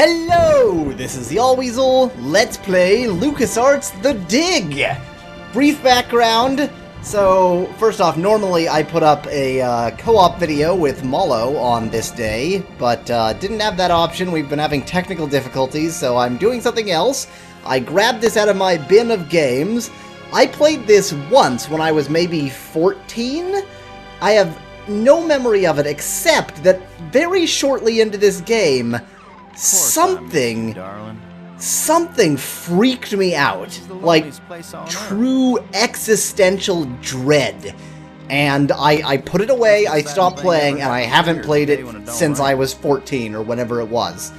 Hello, this is Yahweasel. Let's play LucasArts The Dig. Brief background. So, first off, normally I put up a co-op video with Malo on this day, but didn't have that option. We've been having technical difficulties, so I'm doing something else. I grabbed this out of my bin of games. I played this once when I was maybe 14. I have no memory of it, except that very shortly into this game, something freaked me out, like true existential dread, and I put it away, I stopped playing, and I haven't played it since I was 14 or whenever it was.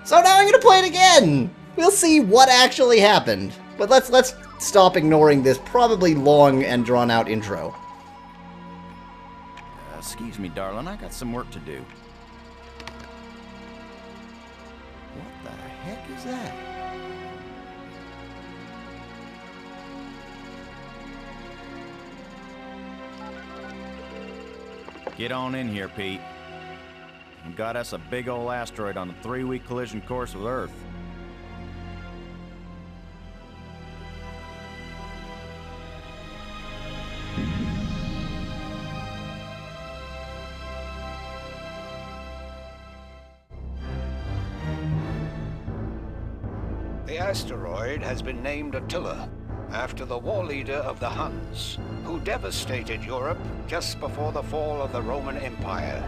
So now I'm gonna play it again! We'll see what actually happened. But let's stop ignoring this probably long and drawn out intro. Excuse me, darling, I got some work to do. What the heck is that? Get on in here, Pete. We got us a big old asteroid on a 3-week collision course with Earth. The asteroid has been named Attila, after the war leader of the Huns, who devastated Europe just before the fall of the Roman Empire.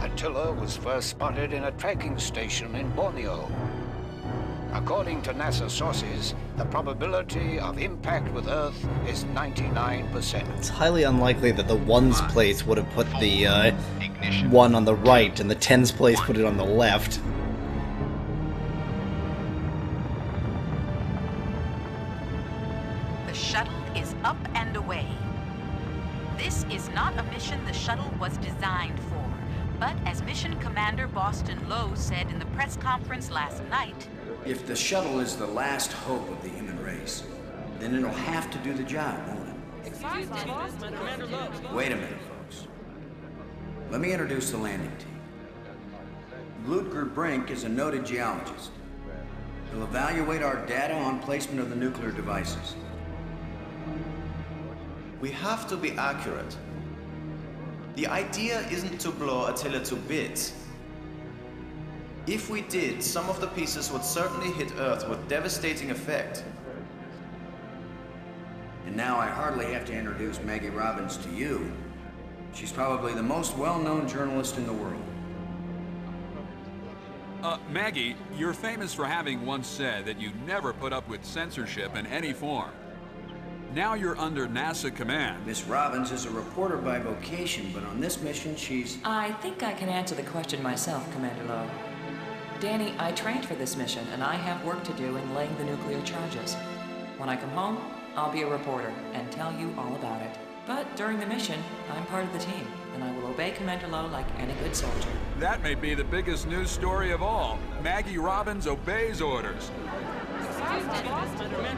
Attila was first spotted in a tracking station in Borneo. According to NASA sources, the probability of impact with Earth is 99%. It's highly unlikely that the ones place would have put the one on the right and the tens place put it on the left. The shuttle is up and away. This is not a mission the shuttle was designed for, but as Mission Commander Boston Lowe said in the press conference last night, if the shuttle is the last hope of the human race, then it'll have to do the job, won't it? Wait a minute, folks. Let me introduce the landing team. Ludger Brink is a noted geologist. He'll evaluate our data on placement of the nuclear devices. We have to be accurate. The idea isn't to blow Attila to bits. If we did, some of the pieces would certainly hit Earth with devastating effect. And now I hardly have to introduce Maggie Robbins to you. She's probably the most well-known journalist in the world. Maggie, you're famous for having once said that you never put up with censorship in any form. Now you're under NASA command. Miss Robbins is a reporter by vocation, but on this mission she's... I think I can answer the question myself, Commander Lowe. Danny, I trained for this mission, and I have work to do in laying the nuclear charges. When I come home, I'll be a reporter and tell you all about it. But during the mission, I'm part of the team, and I will obey Commander Lowe like any good soldier. That may be the biggest news story of all. Maggie Robbins obeys orders.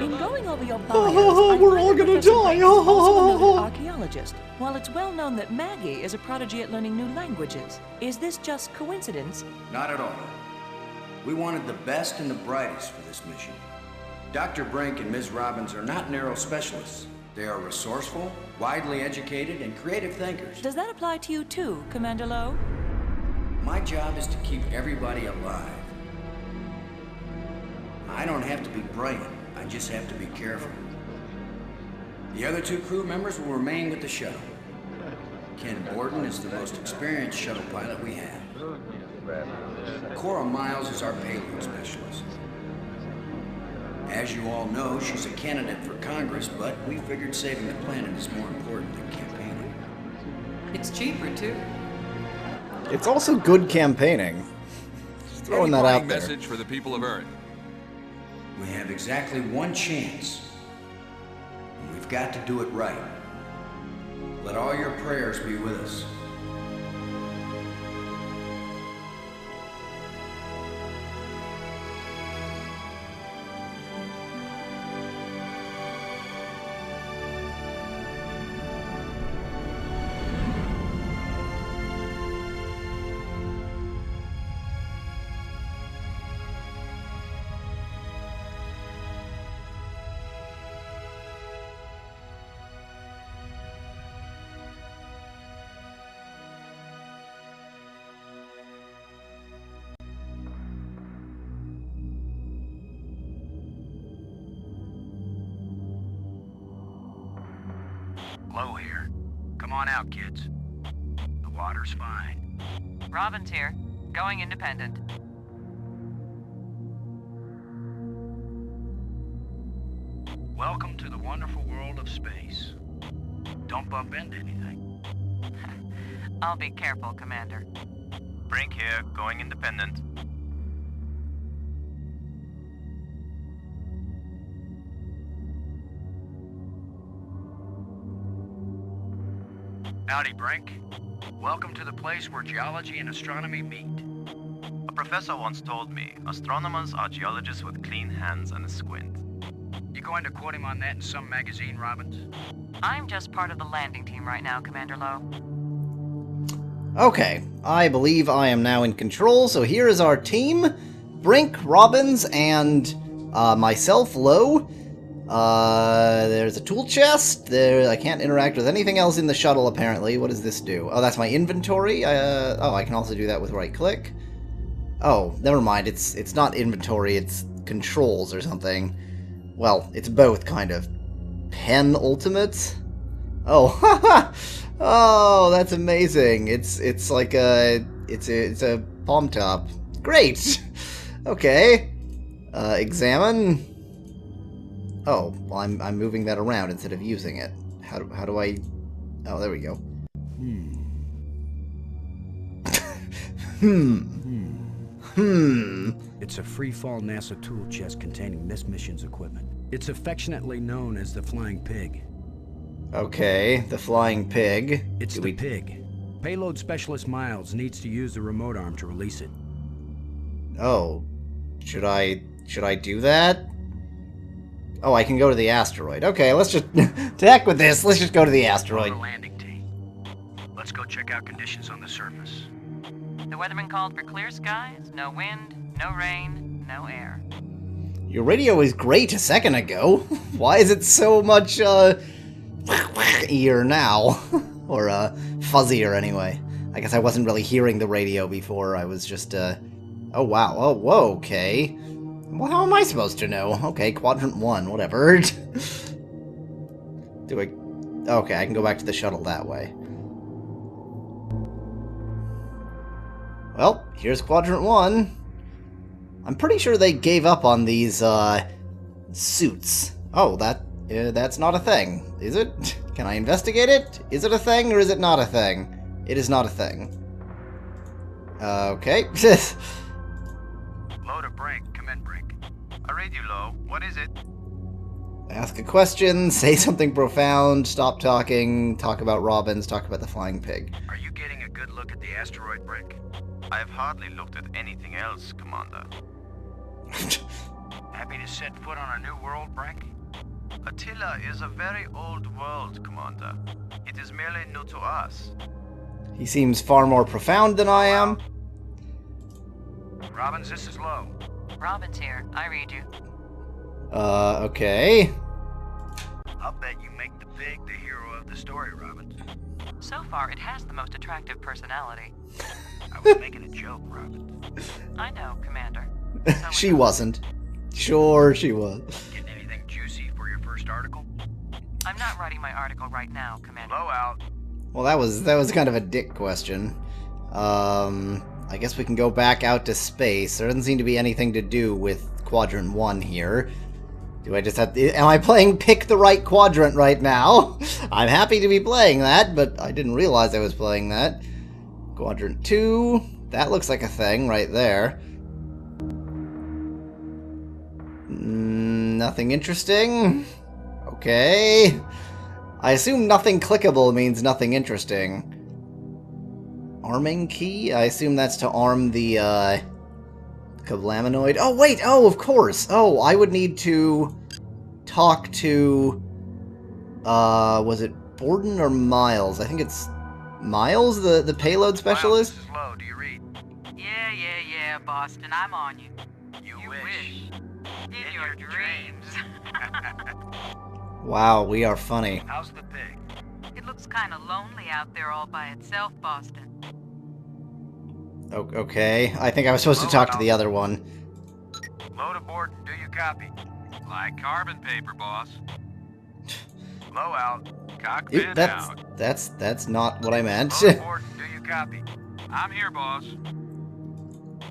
In going over your bios, we're all gonna die. Also a noted archaeologist. While it's well known that Maggie is a prodigy at learning new languages, is this just coincidence? Not at all. We wanted the best and the brightest for this mission. Dr. Brink and Ms. Robbins are not narrow specialists. They are resourceful, widely educated, and creative thinkers. Does that apply to you too, Commander Lowe? My job is to keep everybody alive. I don't have to be brilliant, I just have to be careful. The other 2 crew members will remain with the shuttle. Ken Borden is the most experienced shuttle pilot we have. Cora Miles is our payload specialist. As you all know, she's a candidate for Congress, but we figured saving the planet is more important than campaigning. It's cheaper too. It's also good campaigning. Just throwing that out there. Message for the people of Earth. We have exactly one chance. And we've got to do it right. Let all your prayers be with us. Low here. Come on out, kids. The water's fine. Robin's here. Going independent. Welcome to the wonderful world of space. Don't bump into anything. I'll be careful, Commander. Brink here, going independent. Howdy, Brink. Welcome to the place where geology and astronomy meet. A professor once told me, astronomers are geologists with clean hands and a squint. You going to quote him on that in some magazine, Robbins? I'm just part of the landing team right now, Commander Lowe. Okay, I believe I am now in control, so here is our team. Brink, Robbins, and myself, Lowe. There's a tool chest. There, I can't interact with anything else in the shuttle, apparently. What does this do? Oh, that's my inventory. Oh, I can also do that with right-click. Oh, never mind. It's not inventory, it's controls or something. Well, it's both, kind of. Pen ultimate? Oh, haha! Oh, that's amazing. It's like a palm top. Great. Okay. Examine. Oh, well, I'm moving that around instead of using it. How do I? Oh, there we go. It's a free-fall NASA tool chest containing this mission's equipment. It's affectionately known as the Flying Pig. Okay, the Flying Pig. It's the pig. Payload Specialist Miles needs to use the remote arm to release it. Oh, should I do that? Oh, I can go to the asteroid. Okay, let's just to heck with this. Let's just go to the asteroid. Landing team. Let's go check out conditions on the surface. The weatherman called for clear skies, no wind, no rain, no air. Your radio was great a second ago. Why is it so much ear now? Or fuzzier anyway. I guess I wasn't really hearing the radio before. I was just oh wow. Oh whoa, okay. Well, how am I supposed to know? Okay, quadrant 1, whatever. Do I... Okay, I can go back to the shuttle that way. Well, here's quadrant 1. I'm pretty sure they gave up on these, suits. Oh, that's not a thing, is it? Can I investigate it? Is it a thing, or is it not a thing? It is not a thing. Okay. Low to Brink. Come in, Brink. I read you, Low. What is it? Ask a question, say something profound, stop talking, talk about Robbins, talk about the Flying Pig. Are you getting a good look at the asteroid, Brink? I have hardly looked at anything else, Commander. Happy to set foot on a new world, Brink? Attila is a very old world, Commander. It is merely new to us. He seems far more profound than I am. Robbins, this is Low. Robin's here. I read you. Okay. I'll bet you make the pig the hero of the story, Robbins. So far, it has the most attractive personality. I was making a joke, Robbins. I know, Commander. She wasn't. Sure, she was. Getting anything juicy for your first article? I'm not writing my article right now, Commander. Low out. Well, that was kind of a dick question. I guess we can go back out to space. There doesn't seem to be anything to do with quadrant 1 here. Do I just have to... Am I playing Pick the Right Quadrant right now? I'm happy to be playing that, but I didn't realize I was playing that. Quadrant 2. That looks like a thing right there. Nothing interesting. Okay. I assume nothing clickable means nothing interesting. Arming key? I assume that's to arm the, Kablaminoid. Oh, wait! Oh, of course! Oh, I would need to talk to, was it Borden or Miles? I think it's Miles, the payload specialist? Miles, this is Low. Do you read? Yeah, Boston, I'm on you. You wish. In your dreams. Wow, we are funny. How's the pig? It looks kind of lonely out there all by itself, Boston. Okay, I think I was supposed to talk to the other one. Low to board, do you copy? Like carbon paper, boss. Low out. Cockpit out. That's not what I meant. Report, do you copy? I'm here, boss.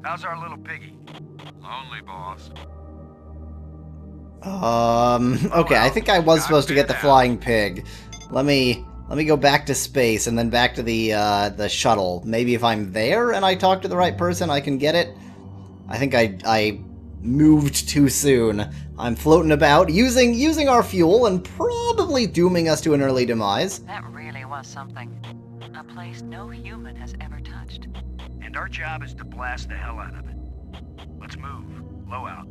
How's our little piggy? Lonely, boss. Okay, I think I was supposed to get the flying pig. Let me go back to space and then back to the shuttle. Maybe if I'm there and I talk to the right person, I can get it. I think I moved too soon. I'm floating about, using our fuel and probably dooming us to an early demise. That really was something. A place no human has ever touched. And our job is to blast the hell out of it. Let's move. Low out.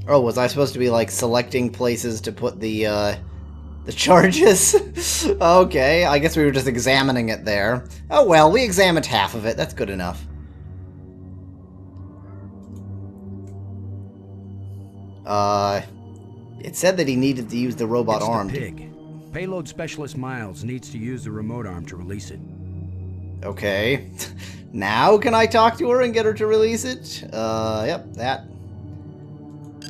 Oh, was I supposed to be, like, selecting places to put the charges? Okay, I guess we were just examining it there. Oh well, we examined half of it. That's good enough. It said that he needed to use the robot arm. It's the pig. Payload specialist Miles needs to use the remote arm to release it. Okay. Now can I talk to her and get her to release it? Yep, that.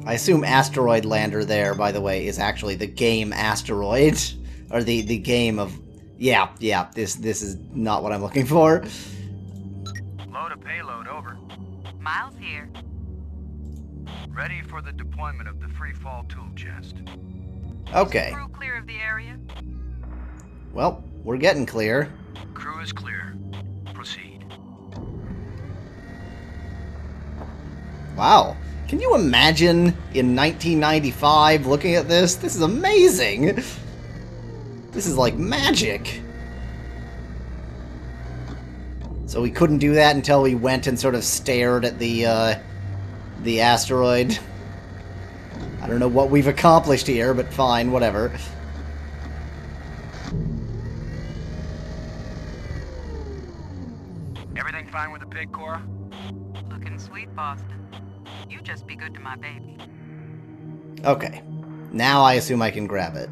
I assume asteroid lander there, by the way, is actually the game asteroid. Or the game of... Yeah, this is not what I'm looking for. Load a payload, over. Miles here. Ready for the deployment of the free fall tool chest. Okay. Crew clear of the area? Well, we're getting clear. Crew is clear. Proceed. Wow. Can you imagine in 1995 looking at this? This is amazing. This is like magic. So we couldn't do that until we went and sort of stared at the asteroid. I don't know what we've accomplished here, but fine, whatever. Everything fine with the pig, Cora? Looking sweet, Boston. You just be good to my baby. Okay. Now I assume I can grab it.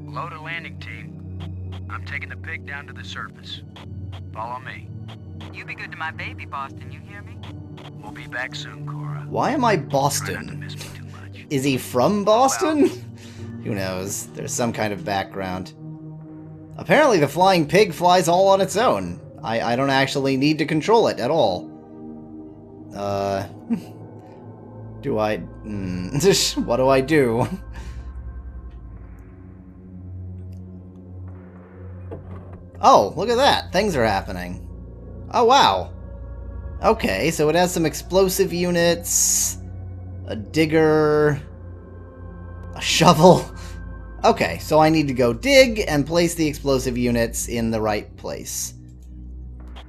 Load a landing team. I'm taking the pig down to the surface. Follow me. You be good to my baby, Boston, you hear me? We'll be back soon, Cora. Why am I Try not to Boston? miss me too much. Is he from Boston? Who knows? There's some kind of background. Apparently the flying pig flies all on its own. I don't actually need to control it at all. Do I... what do I do? Oh, look at that. Things are happening. Oh, wow. Okay, so it has some explosive units, a digger, a shovel. Okay, so I need to go dig and place the explosive units in the right place.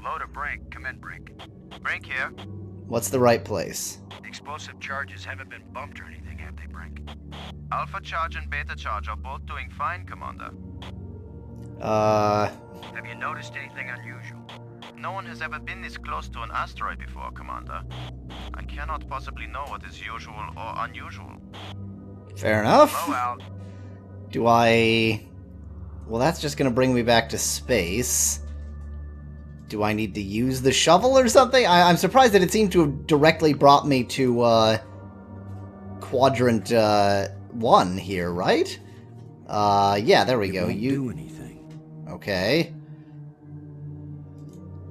Load a brink. Come in, brink. Brink here. What's the right place? Explosive charges haven't been bumped or anything, have they, Brink? Alpha charge and beta charge are both doing fine, Commander. Have you noticed anything unusual? No one has ever been this close to an asteroid before, Commander. I cannot possibly know what is usual or unusual. Fair enough. Blow out. Do I... Well, that's just gonna bring me back to space. Do I need to use the shovel or something? I'm surprised that it seemed to have directly brought me to, quadrant, 1 here, right? Yeah, there we go. Won't do anything. Okay.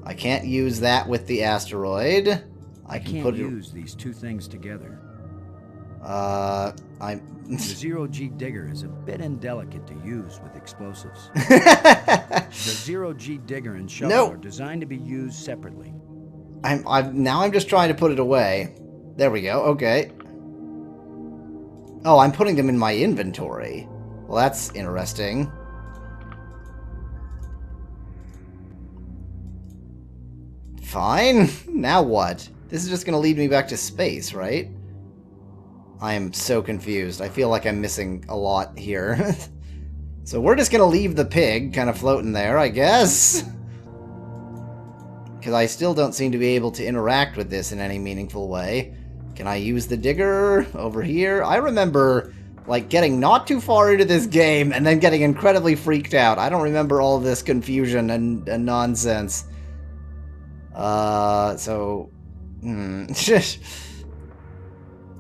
I can't use that with the asteroid. I can can't put it... use these two things together. I'm... The zero-G digger is a bit indelicate to use with explosives. The zero-G digger and shovel are designed to be used separately. Now I'm just trying to put it away. There we go, okay. Oh, I'm putting them in my inventory. Well, that's interesting. Fine. Now what? This is just gonna lead me back to space, right? I am so confused. I feel like I'm missing a lot here. So we're just gonna leave the pig kind of floating there, I guess. Because I still don't seem to be able to interact with this in any meaningful way. Can I use the digger over here? I remember, like, getting not too far into this game and then getting incredibly freaked out. I don't remember all this confusion and nonsense.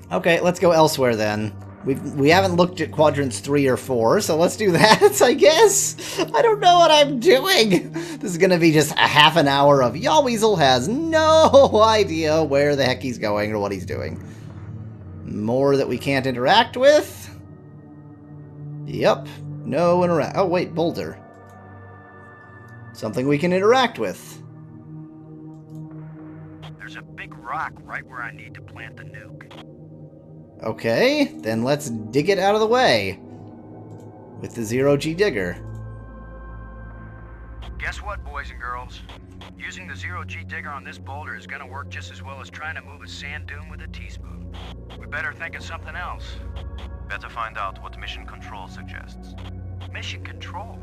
Okay, let's go elsewhere then. We haven't looked at quadrants 3 or 4, so let's do that, I guess. I don't know what I'm doing. This is gonna be just a half an hour of Yahweasel has no idea where the heck he's going or what he's doing. More that we can't interact with. Yep. No interact. Oh, wait, boulder. Something we can interact with. There's a big rock right where I need to plant the nuke. Okay, then let's dig it out of the way. With the 0G digger. Guess what, boys and girls? Using the 0G digger on this boulder is gonna work just as well as trying to move a sand dune with a teaspoon. We better think of something else. Better find out what Mission Control suggests. Mission Control?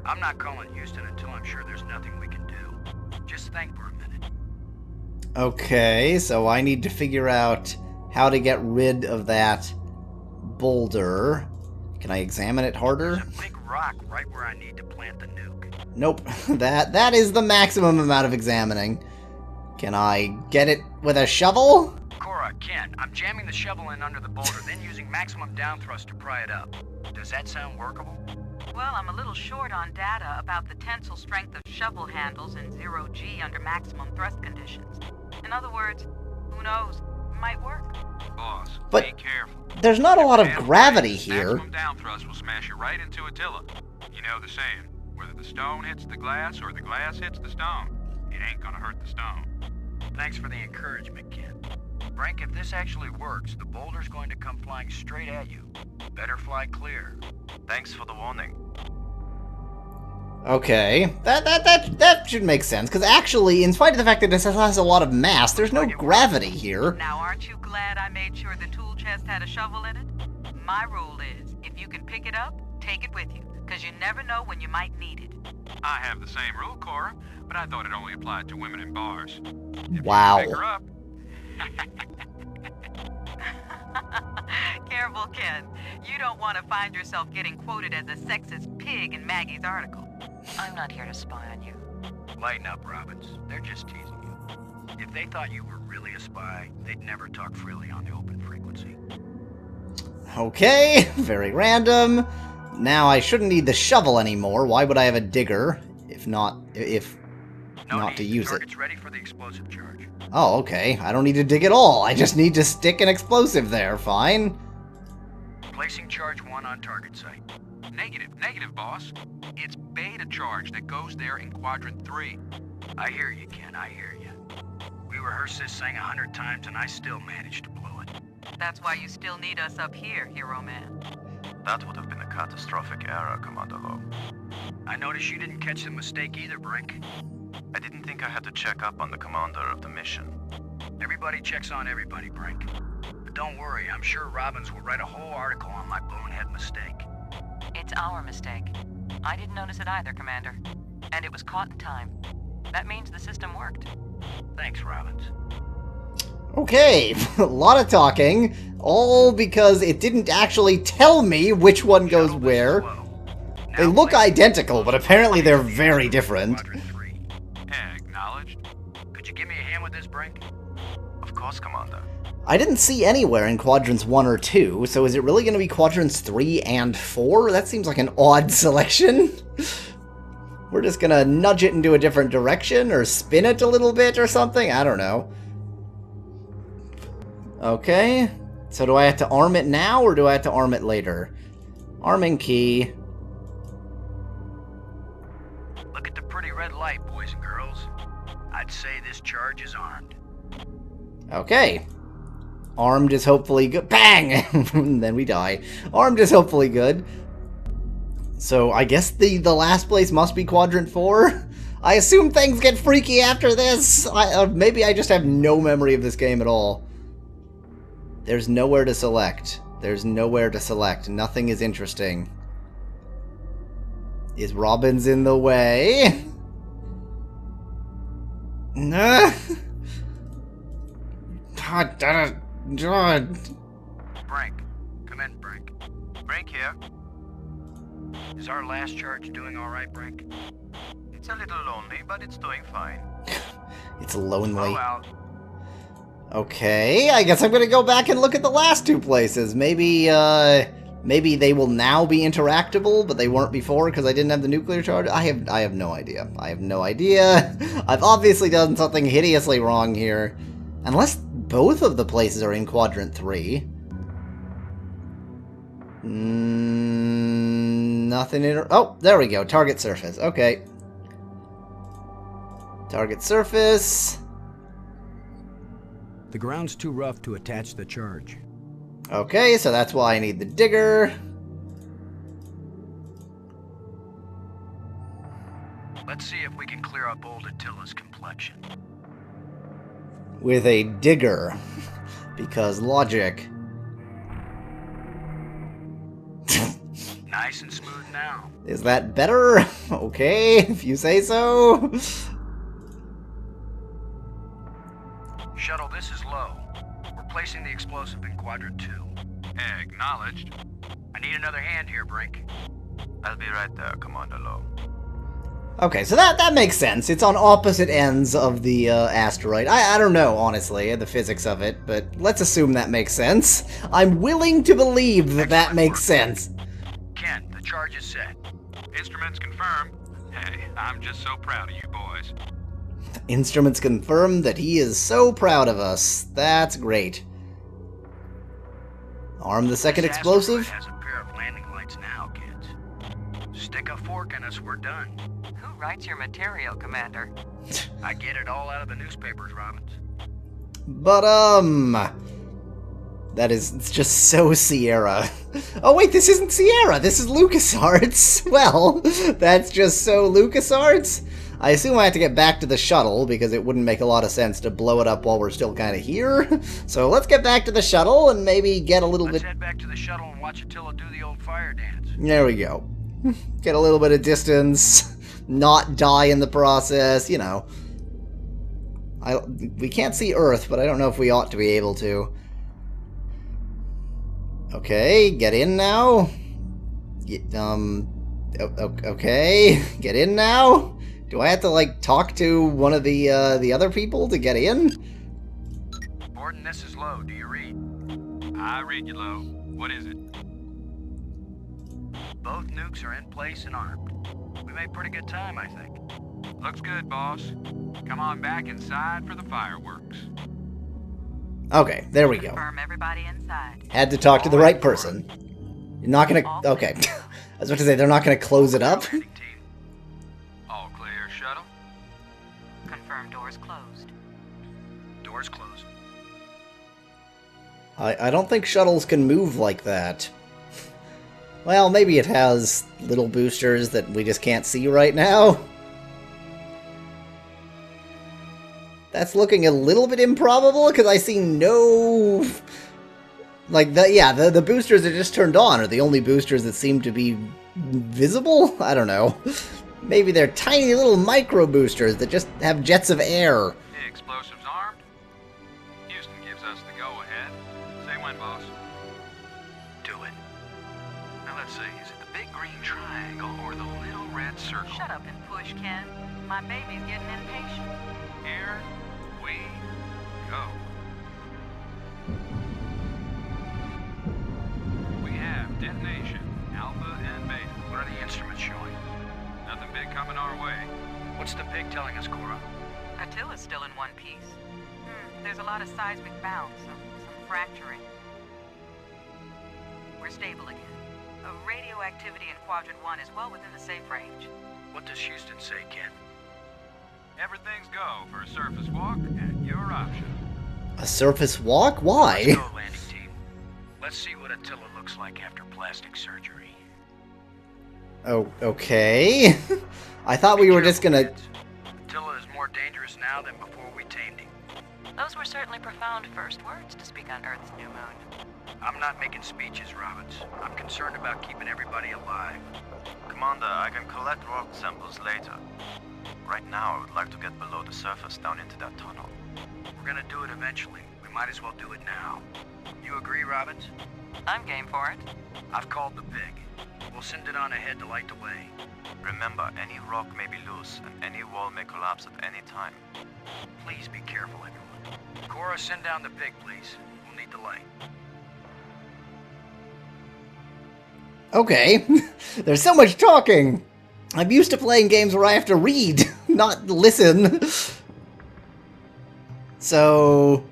I'm not calling Houston until I'm sure there's nothing we can do. Just think for a minute. Okay, so I need to figure out how to get rid of that boulder. Can I examine it harder? There's a big rock right where I need to plant the nuke. Nope. That is the maximum amount of examining. Can I get it with a shovel? Cora, Ken, I'm jamming the shovel in under the boulder, then using maximum down thrust to pry it up. Does that sound workable? Well, I'm a little short on data about the tensile strength of shovel handles in 0G under maximum thrust conditions. In other words, who knows? Might work. Boss, but be careful. There's not a lot of gravity here. Maximum down thrust will smash you right into Attila. You know the saying, whether the stone hits the glass or the glass hits the stone, it ain't gonna hurt the stone. Thanks for the encouragement, Ken. Frank, if this actually works, the boulder's going to come flying straight at you. Better fly clear. Thanks for the warning. Okay, that should make sense, because actually, in spite of the fact that this has a lot of mass, there's no gravity here. Now, aren't you glad I made sure the tool chest had a shovel in it? My rule is, if you can pick it up, take it with you, because you never know when you might need it. I have the same rule, Cora, but I thought it only applied to women in bars. If wow. You pick her up. Careful, Ken. You don't want to find yourself getting quoted as a sexist pig in Maggie's article. I'm not here to spy on you. Lighten up, Robbins. They're just teasing you. If they thought you were really a spy, they'd never talk freely on the open frequency. Okay, very random. Now I shouldn't need the shovel anymore. Why would I have a digger if not to use it? Target's ready for the explosive charge. Oh, okay. I don't need to dig at all. I just need to stick an explosive there. Fine. Placing charge 1 on target site. Negative, boss. It's beta charge that goes there in quadrant 3. I hear you, Ken, I hear you. We rehearsed this thing 100 times and I still managed to blow it. That's why you still need us up here, Hero Man. That would have been a catastrophic error, Commander Lowe. I noticed you didn't catch the mistake either, Brink. I didn't think I had to check up on the commander of the mission. Everybody checks on everybody, Brink. But don't worry, I'm sure Robbins will write a whole article on my bonehead mistake. It's our mistake. I didn't notice it either, Commander. And it was caught in time. That means the system worked. Thanks, Robbins. Okay, a lot of talking, all because it didn't actually tell me which one goes where. They look identical, but apparently they're very different. Acknowledged. Could you give me a hand with this, Brink? Of course, Commander. I didn't see anywhere in quadrants 1 or 2, so is it really going to be quadrants 3 and 4? That seems like an odd selection. We're just going to nudge it into a different direction, or spin it a little bit or something? I don't know. Okay, so do I have to arm it now, or do I have to arm it later? Arming key. Look at the pretty red light, boys and girls. I'd say this charge is armed. Okay. Armed is hopefully good. Bang! And then we die. Armed is hopefully good. So I guess the last place must be quadrant 4? I assume things get freaky after this. Maybe I just have no memory of this game at all. There's nowhere to select. There's nowhere to select. Nothing is interesting. Is Robbins in the way? Nah. Brink. Come in, Brink. Brink here. Is our last charge doing alright, Brink? It's a little lonely, but it's doing fine. It's lonely. Oh, well. Okay, I guess I'm gonna go back and look at the last two places. Maybe, maybe they will now be interactable, but they weren't before because I didn't have the nuclear charge. I have no idea. I have no idea. I've obviously done something hideously wrong here. Unless both of the places are in Quadrant 3. Nothing in... Oh, there we go. Target surface. Okay. Target surface. The ground's too rough to attach the charge. Okay, so that's why I need the digger. Let's see if we can clear up old Attila's complexion. With a digger. Because logic. Nice and smooth now. Is that better? Okay, if you say so. Shuttle, this is low. We're placing the explosive in Quadrant 2. Acknowledged. I need another hand here, Brink. I'll be right there, Commander Lowe. Okay, so that makes sense. It's on opposite ends of the asteroid. I don't know, honestly, the physics of it, but let's assume that makes sense. I'm willing to believe that that makes sense. Ken, the charge is set. Instruments confirmed. Hey, I'm just so proud of you boys. Instruments confirm that he is so proud of us. That's great. Arm the second explosive. Has a pair of landing lights now, kids. Stick a fork in us, we're done. Who writes your material, Commander? I get it all out of the newspapers, Robbins. But, it's just so Sierra. Oh wait, this isn't Sierra, this is LucasArts. Well, that's just so LucasArts. I assume I have to get back to the shuttle, because it wouldn't make a lot of sense to blow it up while we're still kind of here. So let's get back to the shuttle and maybe get a little Let's bit... head back to the shuttle and watch Attila do the old fire dance. There we go. Get a little bit of distance, not die in the process, you know. We can't see Earth, but I don't know if we ought to be able to. Okay, get in now. Okay, get in now. Do I have to, like, talk to one of the other people to get in? Borden, this is Lowe. Do you read? I read you, Lowe. What is it? Both nukes are in place and armed. We made pretty good time, I think. Looks good, boss. Come on back inside for the fireworks. Okay, there we go. Confirm everybody inside. Had to talk to the right person. You're not gonna... Okay. I was about to say, they're not gonna close it up? All clear, shuttle? Confirm doors closed. Doors closed. I don't think shuttles can move like that. Well, maybe it has little boosters that we just can't see right now. That's looking a little bit improbable, because I see no... Like, the boosters that just turned on are the only boosters that seem to be visible? I don't know. Maybe they're tiny little micro boosters that just have jets of air. The explosives armed? Houston gives us the go-ahead. Say when, boss. Do it. Now let's see, is it the big green triangle or the little red circle? Shut up and push, Ken. My baby's getting impatient. Here we go. We have detonation, alpha and beta. What are the instruments showing? Nothing big coming our way. What's the pig telling us, Cora? Attila's still in one piece. There's a lot of seismic bounce, some fracturing. We're stable again. Radioactivity in Quadrant 1 is well within the safe range. What does Houston say, Ken? Everything's go for a surface walk at your option. A surface walk? Why? Let's go, landing team. Let's see what Attila looks like after plastic surgery. Oh, okay. I thought we were just gonna... Attila is more dangerous now than before we tamed him. Those were certainly profound first words to speak on Earth's new moon. I'm not making speeches, Robbins. I'm concerned about keeping everybody alive. Commander, I can collect rock samples later. Right now, I would like to get below the surface down into that tunnel. We're gonna do it eventually. We might as well do it now. You agree, Robbins? I'm game for it. I've called the pig. We'll send it on ahead to light the way. Remember, any rock may be loose, and any wall may collapse at any time. Please be careful, everyone. Cora, send down the pig, please. We'll need the light. Okay. There's so much talking! I'm used to playing games where I have to read, not listen. So,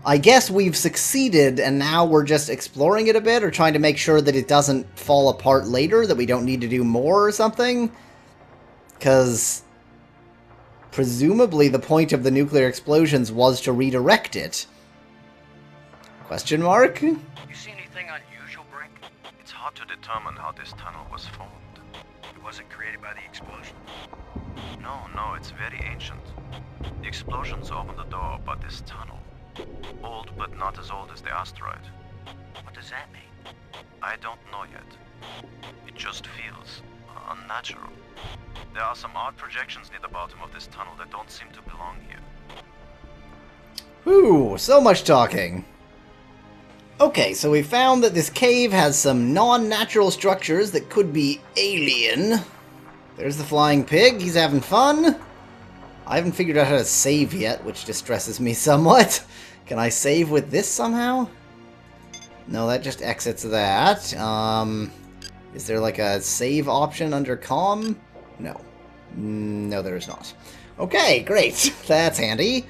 I guess we've succeeded, and now we're just exploring it a bit, or trying to make sure that it doesn't fall apart later, that we don't need to do more or something? Because presumably the point of the nuclear explosions was to redirect it. Question mark? You see anything unusual, Brink? It's hard to determine how this tunnel was formed. It wasn't created by the explosion. No, it's very ancient. The explosions opened the door, but this tunnel... Old, but not as old as the asteroid. What does that mean? I don't know yet. It just feels unnatural. There are some odd projections near the bottom of this tunnel that don't seem to belong here. Whew, so much talking. Okay, so we found that this cave has some non-natural structures that could be alien. There's the flying pig, he's having fun. I haven't figured out how to save yet, which distresses me somewhat. Can I save with this somehow? No, that just exits that. Is there like a save option under comm? No. No, there is not. Okay, great. That's handy.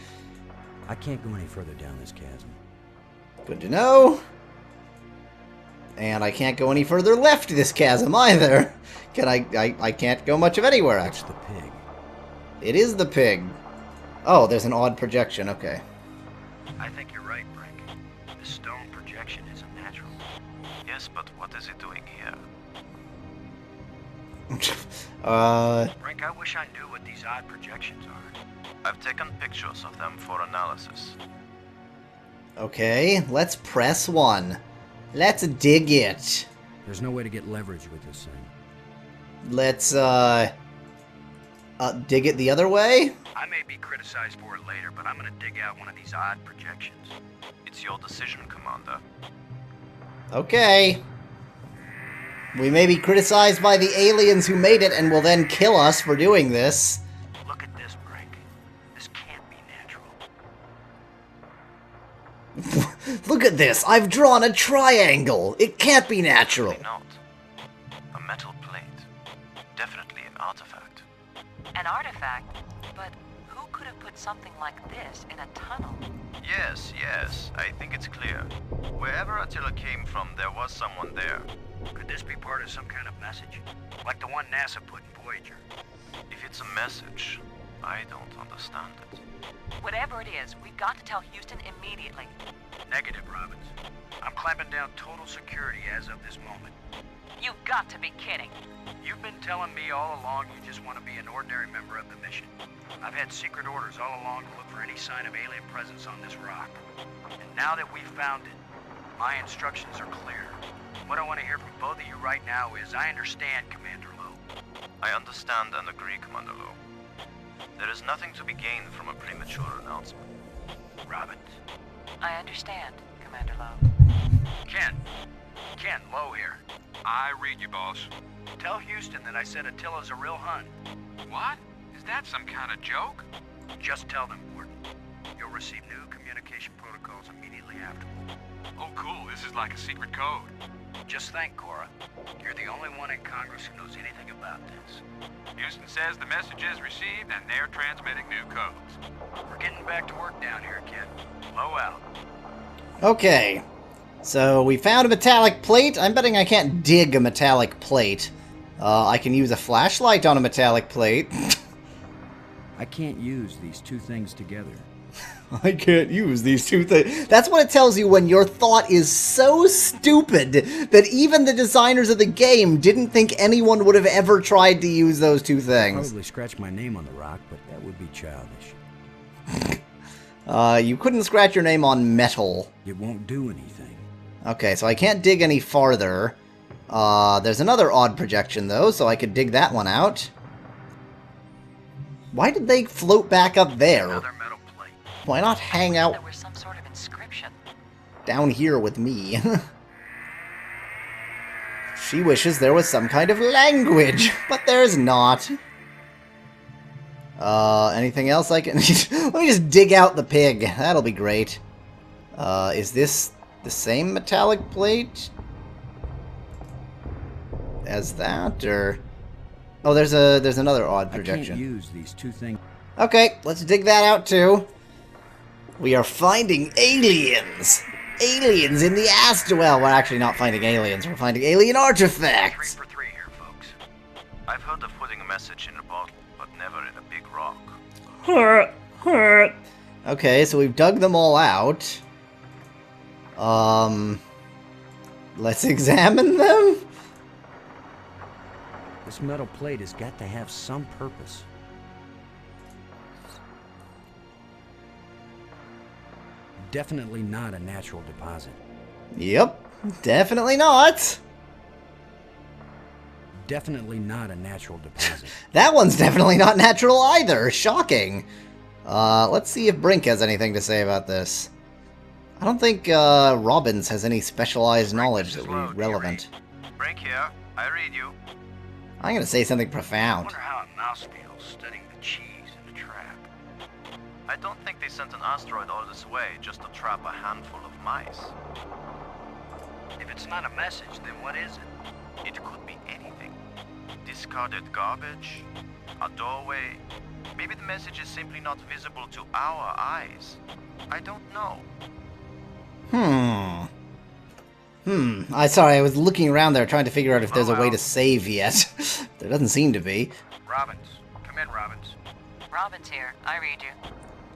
I can't go any further down this chasm. Good to know. And I can't go any further left this chasm either. Can I can't go much of anywhere, actually. It's the pig. It is the pig. Oh, there's an odd projection. Okay. I think you're right, Brink. The stone projection is unnatural. Yes, but what is it doing here? Brink, I wish I knew what these odd projections are. I've taken pictures of them for analysis. Okay, let's press 1. Let's dig it. There's no way to get leverage with this thing. Let's, dig it the other way? I may be criticized for it later, but I'm gonna dig out one of these odd projections. It's your decision, Commander. Okay. We may be criticized by the aliens who made it and will then kill us for doing this. Look at this, Brink. This can't be natural. Look at this! I've drawn a triangle! It can't be natural! Maybe not. A metal plate. Definitely an artifact. An artifact? But who could have put something like this in a tunnel? Yes. I think it's clear. Wherever Attila came from, there was someone there. Could this be part of some kind of message? Like the one NASA put in Voyager? If it's a message, I don't understand it. Whatever it is, we've got to tell Houston immediately. Negative, Robbins. I'm clamping down total security as of this moment. You've got to be kidding. You've been telling me all along you just want to be an ordinary member of the mission. I've had secret orders all along to look for any sign of alien presence on this rock. And now that we've found it, my instructions are clear. What I want to hear from both of you right now is, I understand, Commander Lowe. I understand and agree, Commander Lowe. There is nothing to be gained from a premature announcement. Robbins. I understand, Commander Lowe. Ken, Lowe here. I read you, boss. Tell Houston that I said Attila's a real Hun. What? Is that some kind of joke? Just tell them, Gordon. You'll receive new communication protocols immediately afterward. Oh, cool. This is like a secret code. Just think, Cora. You're the only one in Congress who knows anything about this. Houston says the message is received and they're transmitting new codes. We're getting back to work down here, kid. Low out. Okay. So, we found a metallic plate. I'm betting I can't dig a metallic plate. I can use a flashlight on a metallic plate. I can't use these two things together. I can't use these two things. That's what it tells you when your thought is so stupid that even the designers of the game didn't think anyone would have ever tried to use those two I'd things. probably scratch my name on the rock, but that would be childish. You couldn't scratch your name on metal. It won't do anything. Okay, so I can't dig any farther. There's another odd projection, though, so I could dig that one out. Why did they float back up there? Another metal plate. Why not hang out There was some sort of inscription. down here with me? She wishes there was some kind of language, but there's not. Anything else I can... Let me just dig out the pig. That'll be great. Is this the same metallic plate as that, or... Oh, there's another odd projection. I can't use these two things. Okay, let's dig that out too. We are finding aliens! Aliens in the asteroid! Well, we're actually not finding aliens, we're finding alien artifacts! 3 for 3 here, folks. I've heard of putting a message in a bottle, but never in a big rock. Okay, so we've dug them all out. Let's examine them? This metal plate has got to have some purpose. Definitely not a natural deposit. Yep, definitely not. Definitely not a natural deposit. That one's definitely not natural either. Shocking. Let's see if Brink has anything to say about this. I don't think Robbins has any specialized knowledge that would be relevant. Brink here. I read you. I'm gonna say something I profound. wonder how a mouse feels studying the cheese in the trap. I don't think they sent an asteroid all this way just to trap a handful of mice. If it's not a message, then what is it? It could be anything. Discarded garbage, a doorway. Maybe the message is simply not visible to our eyes. I don't know. Sorry, I was looking around there trying to figure out if there's a way to save yet. There doesn't seem to be. Robbins. Come in, Robbins. Robbins here. I read you.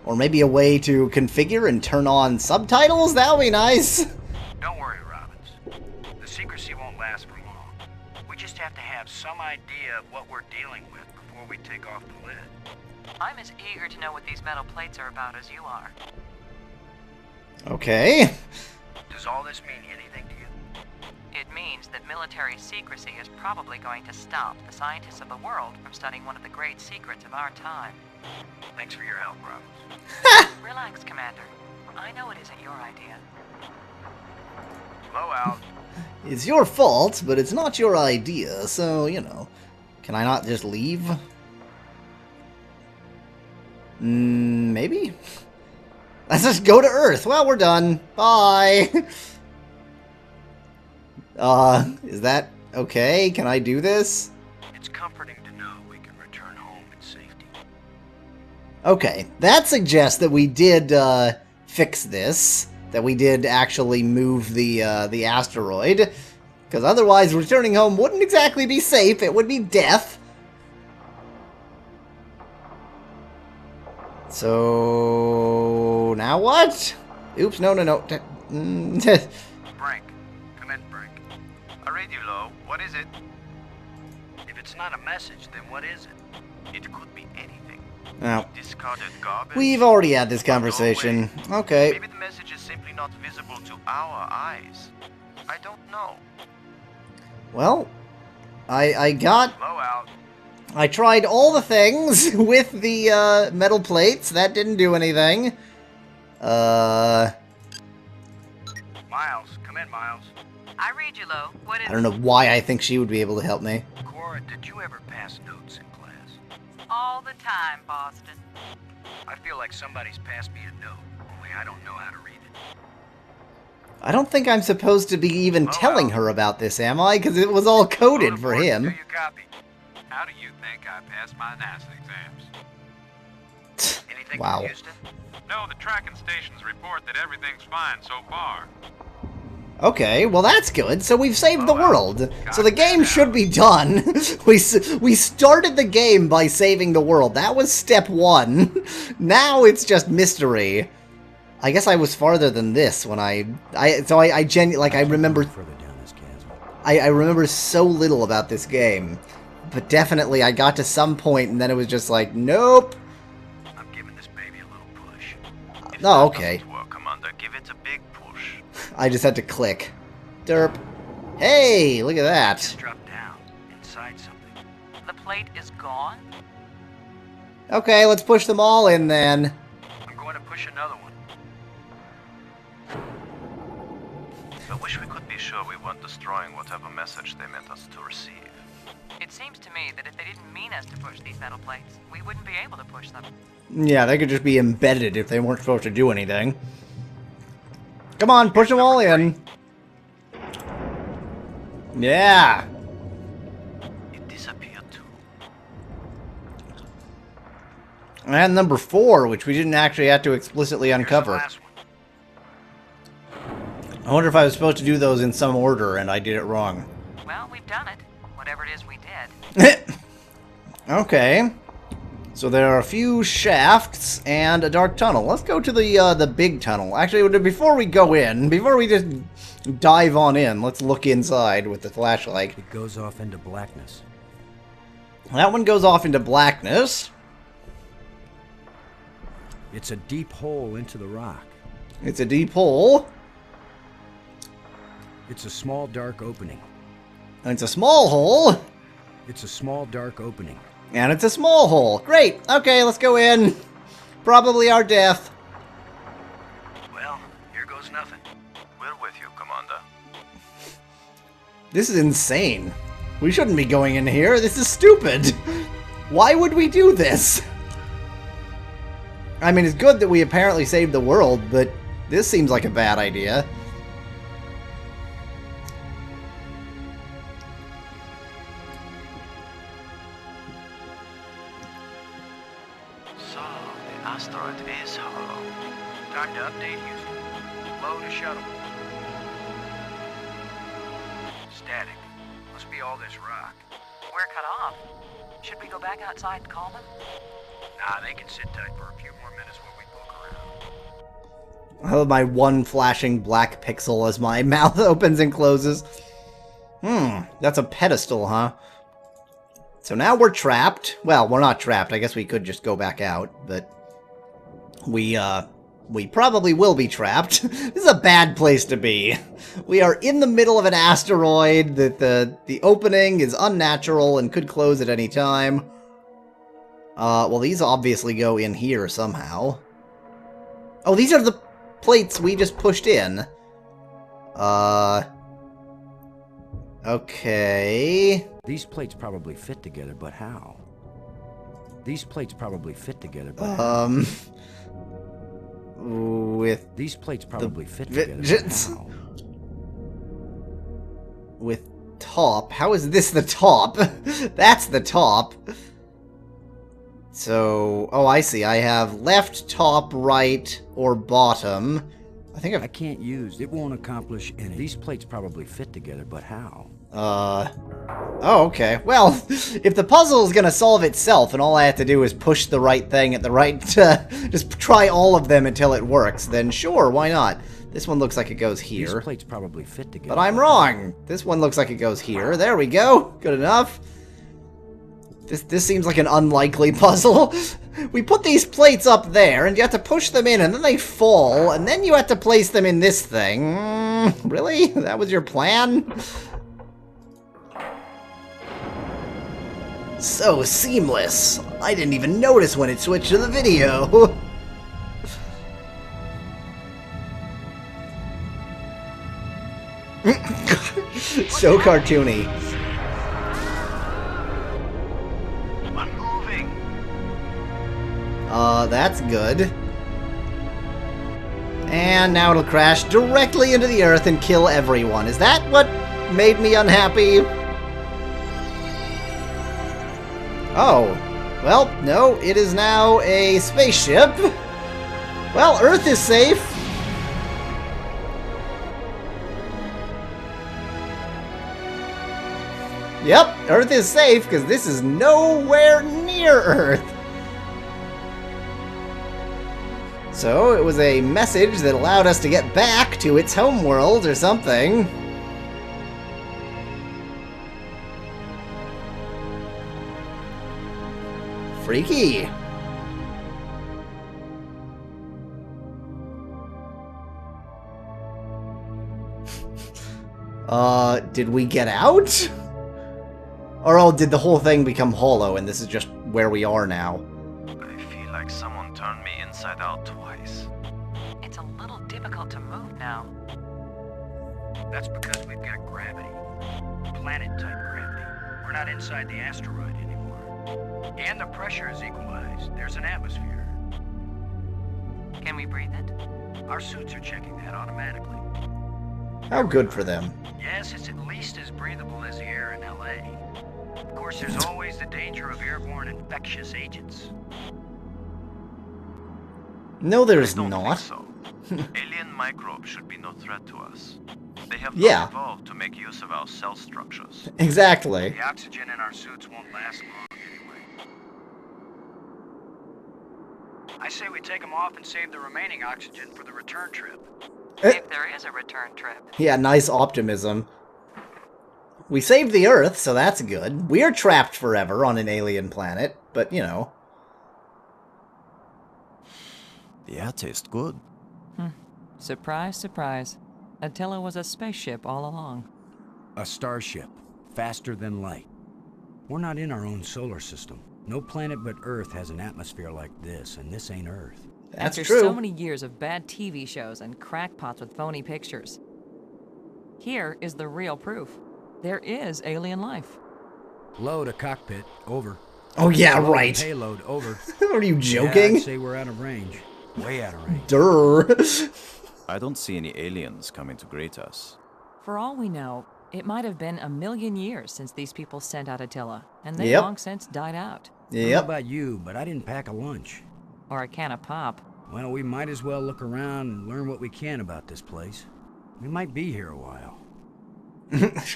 Or maybe a way to configure and turn on subtitles? That would be nice. Don't worry, Robbins. The secrecy won't last for long. We just have to have some idea of what we're dealing with before we take off the lid. I'm as eager to know what these metal plates are about as you are. Okay. Does all this mean anything to you? It means that military secrecy is probably going to stop the scientists of the world from studying one of the great secrets of our time. Thanks for your help, Robbins. Relax, Commander. I know it isn't your idea. Blow out. It's your fault, but it's not your idea, so, you know. Can I not just leave? Maybe? Let's just go to Earth. Well, we're done. Bye. Is that okay? Can I do this? It's comforting to know we can return home in safety. Okay, that suggests that we did, fix this. That we did actually move the asteroid. Because otherwise, returning home wouldn't exactly be safe. It would be death. So... now what? Oops, no. Brink. Come in, Brink. I read you, Lo. What is it? If it's not a message, then what is it? It could be anything. Now, Discarded garbage. we've already had this conversation. Okay. Maybe the message is simply not visible to our eyes. I don't know. Well, I got... Blow out. I tried all the things with the metal plates. That didn't do anything. Miles. Come in, Miles. I read you, Lo. What is I don't know why I think she would be able to help me. Cora, did you ever pass notes in class? all the time, Boston. I feel like somebody's passed me a note, only I don't know how to read it. I don't think I'm supposed to be even telling her about this, am I? Because it was all coded for him. Do you copy? How do you think I passed my NASA exams? Anything Wow. from Houston? No, the tracking stations report that everything's fine so far. Okay, well that's good. So we've saved the world. So the game should be done. We started the game by saving the world. That was step one. Now it's just mystery. I guess I was farther than this when I genuinely, like, I remember... I remember so little about this game. But definitely I got to some point and then it was just like, nope. I'm giving this baby a little push. Oh, okay. Well, Commander, give it a big push. I just had to click. Derp. Hey, look at that. Drop down inside something. The plate is gone? Okay, let's push them all in then. I'm going to push another one. I wish we could be sure we weren't destroying whatever message they meant us to receive. It It seems to me that if they didn't mean us to push these metal plates, we wouldn't be able to push them. Yeah, they could just be embedded if they weren't supposed to do anything. Come on, push them all in. Yeah. It disappeared too. And number 4, which we didn't actually have to explicitly uncover. I wonder if I was supposed to do those in some order and I did it wrong. Well, we've done it. Whatever it is we did. Okay. So there are a few shafts and a dark tunnel. Let's go to the big tunnel. Actually, before we go in, before we just dive on in, let's look inside with the flashlight. It goes off into blackness. That one goes off into blackness. It's a deep hole into the rock. It's a deep hole. It's a small dark opening. And it's a small hole. It's a small dark opening. And it's a small hole. Great. Okay, let's go in. Probably our death. Well, here goes nothing. We're with you, Commander. This is insane. We shouldn't be going in here. This is stupid. Why would we do this? I mean, it's good that we apparently saved the world, but this seems like a bad idea. So, the asteroid is hollow. Time to update Houston. Load a shuttle. Static. Must be all this rock. We're cut off. Should we go back outside and call them? Nah, they can sit tight for a few more minutes while we poke around. I love my one flashing black pixel as my mouth opens and closes. That's a pedestal, huh? So now we're trapped. Well, we're not trapped. I guess we could just go back out, but we probably will be trapped. This is a bad place to be. We are in the middle of an asteroid. The opening is unnatural and could close at any time. Well, these obviously go in here somehow. Oh, these are the plates we just pushed in. Okay. These plates probably fit together, but how? These plates probably fit together, but with these plates probably fit together, but how? With top. How is this the top? That's the top. So, oh, I see. I have left, top, right, or bottom. I can't use. It won't accomplish any. These plates probably fit together, but how? Oh, okay. Well, if the puzzle is gonna solve itself and all I have to do is push the right thing at the right... just try all of them until it works, then sure, why not? This one looks like it goes here. These plates probably fit together. But I'm wrong! This one looks like it goes here. There we go! Good enough. This seems like an unlikely puzzle. We put these plates up there, and you have to push them in, and then they fall, and then you have to place them in this thing. Really? That was your plan? So seamless. I didn't even notice when it switched to the video. So cartoony. That's good. And now it'll crash directly into the Earth and kill everyone. Is that what made me unhappy? Oh. Well, no, it is now a spaceship. Well, Earth is safe. Yep, Earth is safe, because this is nowhere near Earth. So, it was a message that allowed us to get back to its homeworld or something. Freaky. Did we get out? Or, oh, did the whole thing become hollow and this is just where we are now? I feel like someone turned me inside out twice. It's a little difficult to move now. That's because we've got gravity. Planet-type gravity. We're not inside the asteroid anymore. And the pressure is equalized. There's an atmosphere. Can we breathe it? Our suits are checking that automatically. How good for them. Yes, it's at least as breathable as the air in LA. Of course, there's always the danger of airborne infectious agents. No, there's I don't not. think so. Alien microbes should be no threat to us. They have Yeah. not evolved to make use of our cell structures. Exactly. The oxygen in our suits won't last long anyway. I say we take them off and save the remaining oxygen for the return trip. If there is a return trip. Yeah, nice optimism. We saved the Earth, so that's good. We're trapped forever on an alien planet, but, you know. The air tastes good. Surprise, surprise. Attila was a spaceship all along. A starship, faster than light. We're not in our own solar system. No planet but Earth has an atmosphere like this, and this ain't Earth. That's After true. so many years of bad TV shows and crackpots with phony pictures, here is the real proof. There is alien life. Load a cockpit, over. Oh, yeah, Load a right. payload, over. Are you Yeah, joking? I'd say we're out of range. Way out of range. Durr. I don't see any aliens coming to greet us. For all we know, it might have been 1,000,000 years since these people sent out Attila, and they Yep. long since died out. I don't know Yep. about you, but I didn't pack a lunch. Or a can of pop. Well, we might as well look around and learn what we can about this place. We might be here a while.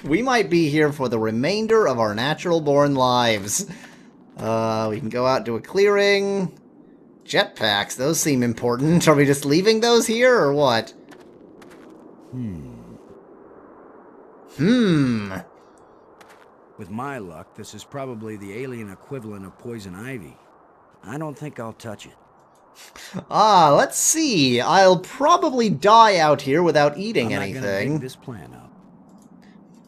We might be here for the remainder of our natural-born lives. We can go out to a clearing. Jetpacks, those seem important. Are we just leaving those here, or what? With my luck, this is probably the alien equivalent of poison ivy. I don't think I'll touch it. Let's see. I'll probably die out here without eating I'm not gonna anything. dig this plan up.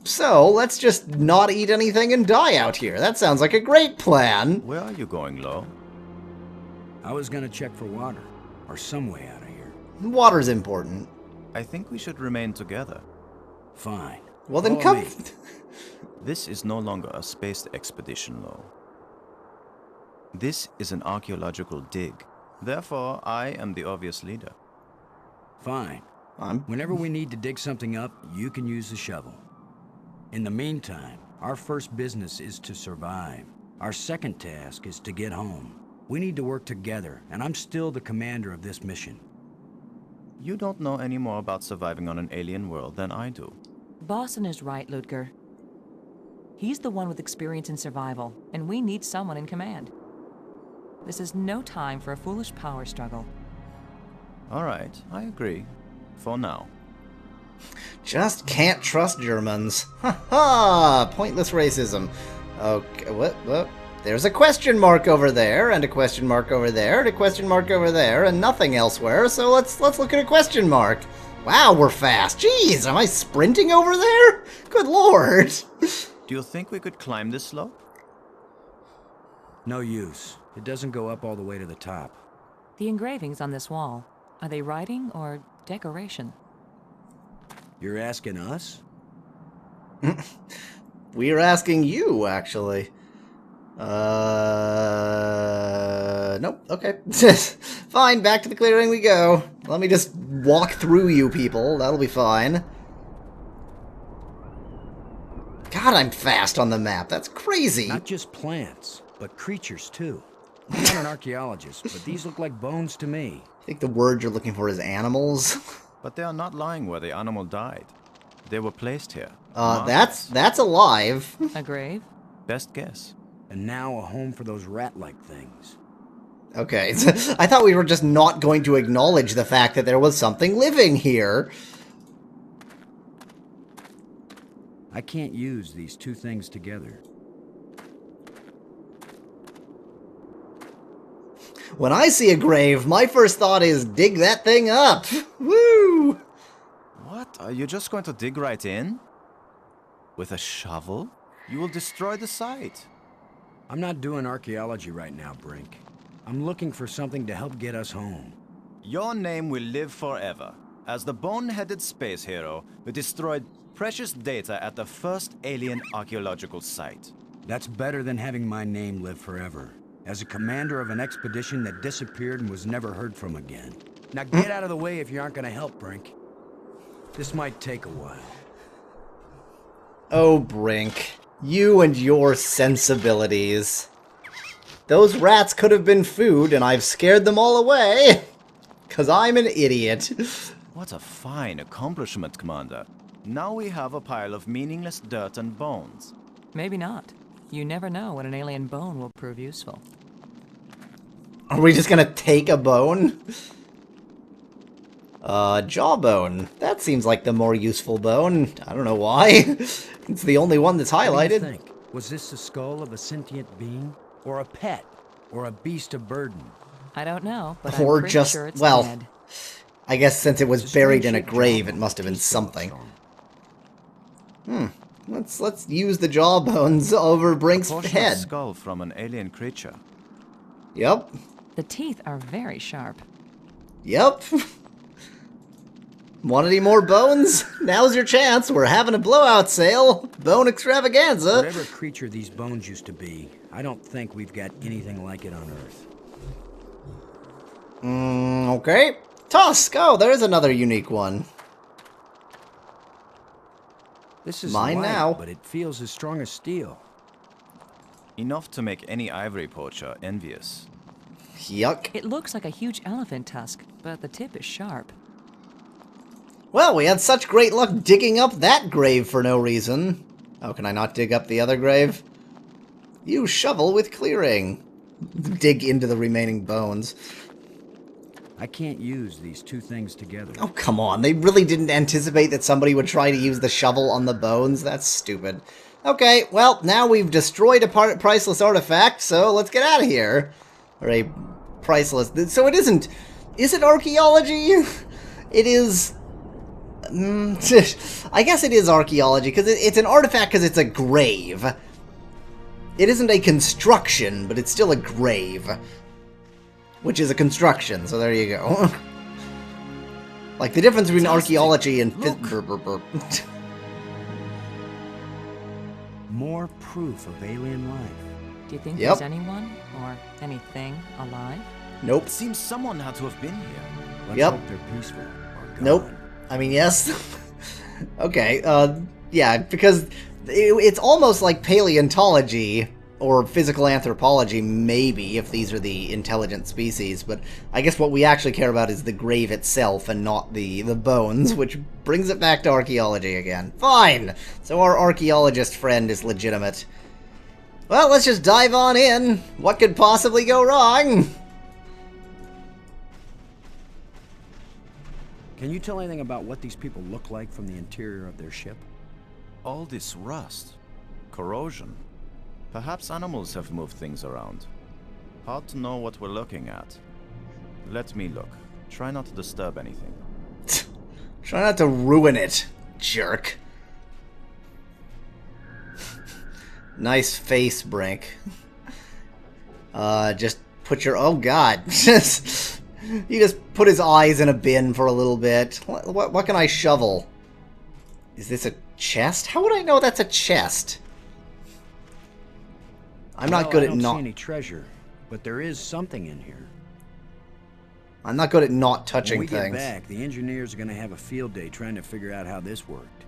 So, let's just not eat anything and die out here. That sounds like a great plan. Where are you going, Lo? I was gonna check for water, or some way out of here. Water's important. I think we should remain together. Fine. Well, then Follow come... me. This is no longer a space expedition, Lo. This is an archaeological dig. Therefore, I am the obvious leader. Fine. Whenever we need to dig something up, you can use the shovel. In the meantime, our first business is to survive. Our second task is to get home. We need to work together, and I'm still the commander of this mission. You don't know any more about surviving on an alien world than I do. Boston is right, Ludger. He's the one with experience in survival, and we need someone in command. This is no time for a foolish power struggle. All right, I agree. For now. Just can't trust Germans. Ha ha! Pointless racism. Okay, what? There's a question mark over there, and a question mark over there, and a question mark over there, and nothing elsewhere, so let's look at a question mark. Wow, we're fast. Jeez, am I sprinting over there? Good lord. Do you think we could climb this slope? No use. It doesn't go up all the way to the top. The engravings on this wall, are they writing or decoration? You're asking us? We're asking you, actually. Nope, okay. Fine, back to the clearing we go. Let me just walk through you people, that'll be fine. God, I'm fast on the map, that's crazy. Not just plants, but creatures too. I'm not an archaeologist, but these look like bones to me. I think the word you're looking for is animals. But they are not lying where the animal died. They were placed here. That's alive. A grave? Best guess. And now a home for those rat-like things. Okay, I thought we were just not going to acknowledge the fact that there was something living here. I can't use these two things together. When I see a grave, my first thought is dig that thing up. Woo! What? Are you just going to dig right in? With a shovel? You will destroy the site. I'm not doing archaeology right now, Brink. I'm looking for something to help get us home. Your name will live forever as the bone-headed space hero who destroyed precious data at the first alien archaeological site. That's better than having my name live forever. As a commander of an expedition that disappeared and was never heard from again. Now get out of the way if you aren't gonna help, Brink. This might take a while. Oh, Brink. You and your sensibilities. Those rats could have been food, and I've scared them all away. 'Cause I'm an idiot. What a fine accomplishment, Commander. Now we have a pile of meaningless dirt and bones. Maybe not. You never know when an alien bone will prove useful. Are we just gonna take a bone? Jawbone. That seems like the more useful bone. I don't know why. It's the only one that's highlighted. What do you think? Was this the skull of a sentient being? Or a pet? Or a beast of burden? I don't know, but or I'm pretty just, sure it's well, dead. I guess since it was buried in a grave, it must have been something. Let's use the jawbones over Brink's head. Skull from an alien creature. Yep. The teeth are very sharp. Yep. Want any more bones? Now's your chance. We're having a blowout sale. Bone extravaganza. Whatever creature these bones used to be, I don't think we've got anything like it on Earth. Okay. Tusk! Oh, there's another unique one. This is mine light, now. But it feels as strong as steel. Enough to make any ivory poacher envious. Yuck. It looks like a huge elephant tusk, but the tip is sharp. Well, we had such great luck digging up that grave for no reason. Oh, can I not dig up the other grave? Use shovel with clearing. Dig into the remaining bones. I can't use these two things together. Oh, come on. They really didn't anticipate that somebody would try to use the shovel on the bones? That's stupid. Okay, well, now we've destroyed a priceless artifact, so let's get out of here. Or a priceless... So it isn't... Is it archaeology? It is... I guess it is archaeology, because it's an artifact because it's a grave. It isn't a construction, but it's still a grave. Which is a construction, so there you go. Like, the difference between archaeology and... More proof of alien life. Do you think there's anyone or anything alive? Nope. It seems someone had to have been here. Let's hope they're peaceful. Or gone. Nope. I mean, yes. Okay, yeah, because it's almost like paleontology or physical anthropology, maybe, if these are the intelligent species, but I guess what we actually care about is the grave itself and not the bones, which brings it back to archaeology again. Fine! So our archaeologist friend is legitimate. Well, let's just dive on in. What could possibly go wrong? Can you tell anything about what these people look like from the interior of their ship? All this rust, corrosion. Perhaps animals have moved things around. Hard to know what we're looking at. Let me look. Try not to disturb anything. Try not to ruin it, jerk. Nice face, Brink. Just put your... Oh, God. He just put his eyes in a bin for a little bit. What can I shovel? Is this a chest? How would I know that's a chest? I'm not good at not... I don't see any treasure, but there is something in here. I'm not good at not touching things. When we things. get back, the engineers are going to have a field day trying to figure out how this worked.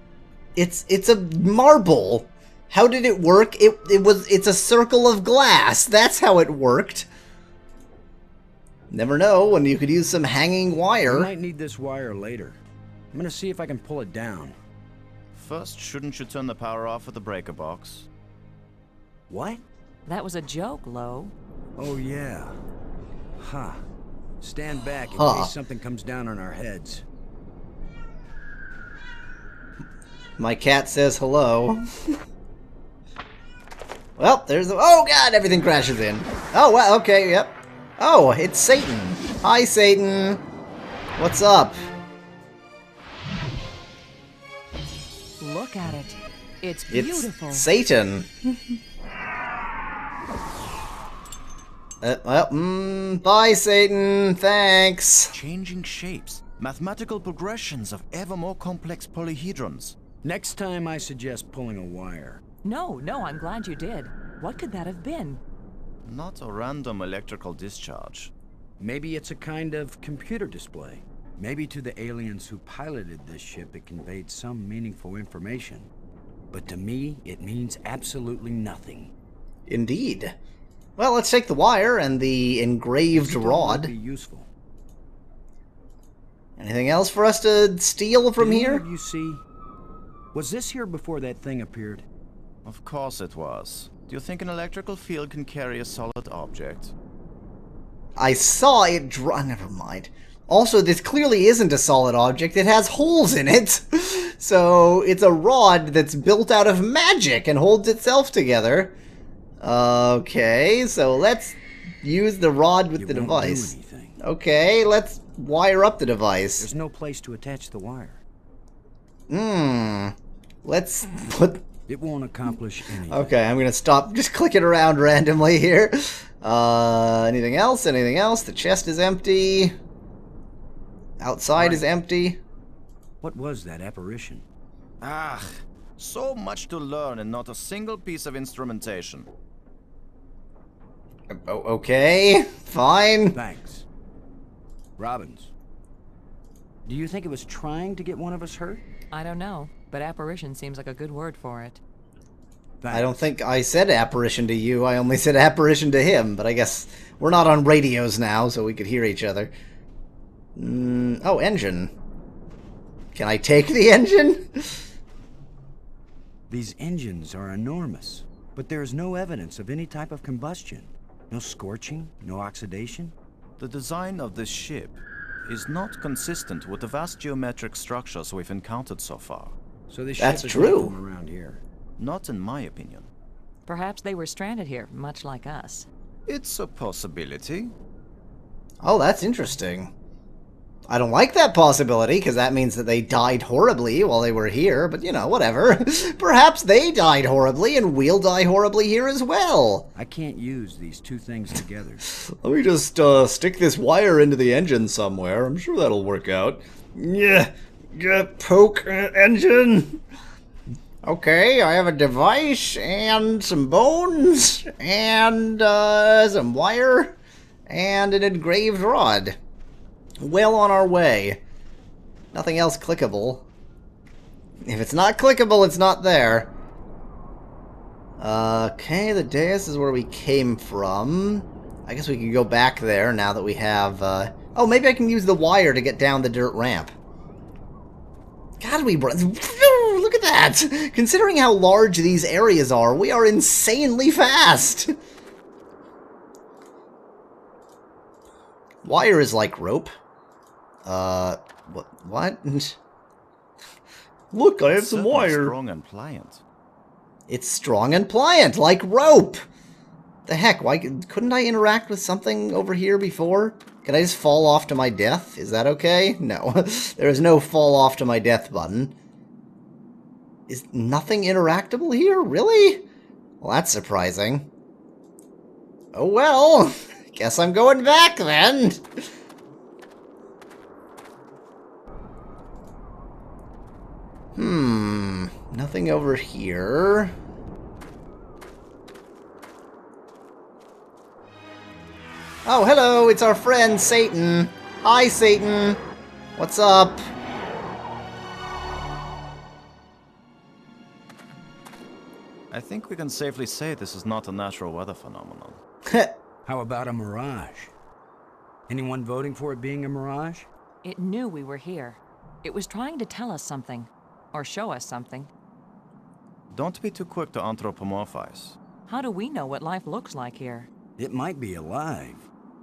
It's a marble. How did it work? It's a circle of glass. That's how it worked. Never know when you could use some hanging wire. We might need this wire later. I'm going to see if I can pull it down. First, shouldn't you turn the power off at the breaker box? What? That was a joke, Lo. Oh, yeah. Ha. Huh. Stand back in case something comes down on our heads. My cat says hello. Well, there's the... Oh, God, everything crashes in. Oh, well, okay, yep. Oh, it's Satan. Hi, Satan. What's up? Look at it. It's beautiful. It's Satan. Bye, Satan. Thanks. Changing shapes. Mathematical progressions of ever more complex polyhedrons. Next time, I suggest pulling a wire. No, I'm glad you did. What could that have been? Not a random electrical discharge. Maybe it's a kind of computer display. Maybe to the aliens who piloted this ship it conveyed some meaningful information. But to me, it means absolutely nothing. Indeed. Well, let's take the wire and the engraved rod. Be useful. Anything else for us to steal from here? You see, was this here before that thing appeared? Of course it was. Do you think an electrical field can carry a solid object? I saw it never mind. Also, this clearly isn't a solid object. It has holes in it. So, it's a rod that's built out of magic and holds itself together. Okay, so let's use the rod with the device. Okay, let's wire up the device. There's no place to attach the wire. Let's put... It won't accomplish anything. Okay, I'm gonna stop just clicking around randomly here. Anything else? Anything else? The chest is empty. Outside is empty. What was that apparition? Ah, so much to learn and not a single piece of instrumentation. Okay, fine. Thanks. Robbins, do you think it was trying to get one of us hurt? I don't know, but apparition seems like a good word for it. Thanks. I don't think I said apparition to you. I only said apparition to him, but I guess we're not on radios now, so we could hear each other. Oh, engine. Can I take the engine? These engines are enormous, but there is no evidence of any type of combustion. No scorching, no oxidation. The design of this ship is not consistent with the vast geometric structures we've encountered so far. So this That's ship is true. nothing around here. Not in my opinion. Perhaps they were stranded here, much like us. It's a possibility. Oh, that's interesting. I don't like that possibility, because that means that they died horribly while they were here, but, you know, whatever. Perhaps they died horribly, and we'll die horribly here as well. I can't use these two things together. Let me just stick this wire into the engine somewhere. I'm sure that'll work out. Yeah, poke engine. Okay, I have a device, and some bones, and some wire, and an engraved rod. Well on our way. Nothing else clickable. If it's not clickable, it's not there. Okay, the dais is where we came from. I guess we can go back there now that we have... Oh, maybe I can use the wire to get down the dirt ramp. God, we... Look at that! Considering how large these areas are, we are insanely fast! Wire is like rope. What? Look, I have some wire. Strong and pliant. It's strong and pliant, like rope. The heck, why couldn't I interact with something over here before? Can I just fall off to my death? Is that okay? No. There is no fall off to my death button. Is nothing interactable here? Really? Well, that's surprising. Oh well. Guess I'm going back then. Nothing over here. Oh, hello, it's our friend Satan. Hi, Satan. What's up? I think we can safely say this is not a natural weather phenomenon. How about a mirage? Anyone voting for it being a mirage? It knew we were here. It was trying to tell us something. Or show us something. Don't be too quick to anthropomorphize. How do we know what life looks like here? It might be alive.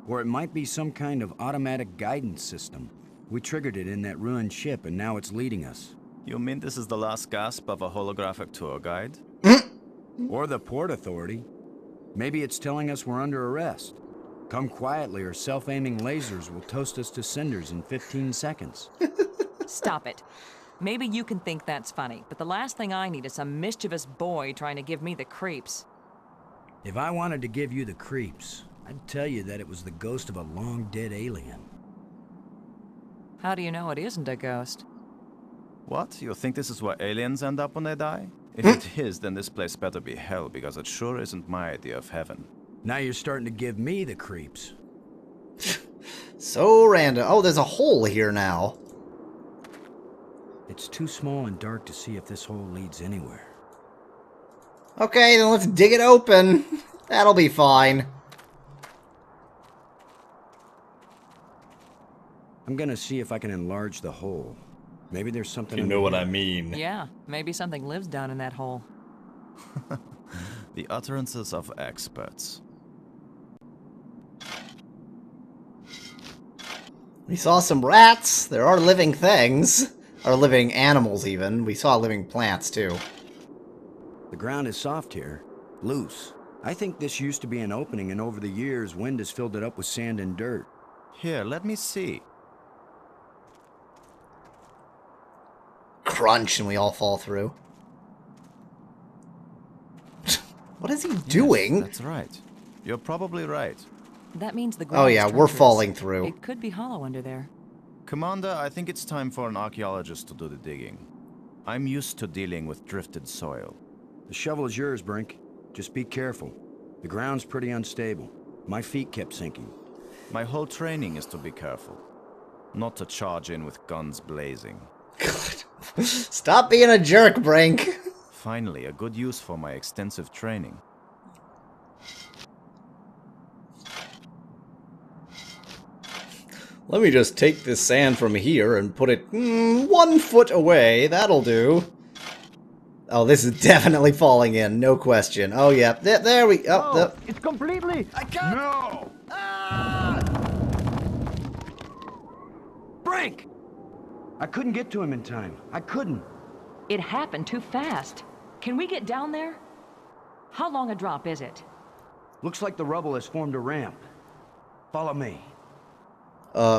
Or it might be some kind of automatic guidance system. We triggered it in that ruined ship and now it's leading us. You mean this is the last gasp of a holographic tour guide? Or the Port Authority. Maybe it's telling us we're under arrest. Come quietly or self-aiming lasers will toast us to cinders in 15 seconds. Stop it. Maybe you can think that's funny, but the last thing I need is some mischievous boy trying to give me the creeps. If I wanted to give you the creeps, I'd tell you that it was the ghost of a long-dead alien. How do you know it isn't a ghost? What? You think this is where aliens end up when they die? If it is, then this place better be hell, because it sure isn't my idea of heaven. Now you're starting to give me the creeps. So random. Oh, there's a hole here now. It's too small and dark to see if this hole leads anywhere. Okay, then let's dig it open. That'll be fine. I'm gonna see if I can enlarge the hole. Maybe there's something. You know what I mean. Yeah, maybe something lives down in that hole. The utterances of experts. We saw some rats. There are living things. Or living animals, even. We saw living plants, too. The ground is soft here. Loose. I think this used to be an opening, and over the years, wind has filled it up with sand and dirt. Here, let me see. Crunch, and we all fall through. What is he doing? Yes, that's right. You're probably right. That means the ground Oh yeah, is we're treacherous. falling through. It could be hollow under there. Commander, I think it's time for an archaeologist to do the digging. I'm used to dealing with drifted soil. The shovel is yours, Brink. Just be careful. The ground's pretty unstable. My feet kept sinking. My whole training is to be careful. Not to charge in with guns blazing. God. Stop being a jerk, Brink. Finally, a good use for my extensive training. Let me just take this sand from here and put it 1 foot away. That'll do. Oh, this is definitely falling in, no question. Oh, yeah. There we... Oh, it's completely... I can't... No! Ah! Brink! I couldn't get to him in time. I couldn't. It happened too fast. Can we get down there? How long a drop is it? Looks like the rubble has formed a ramp. Follow me.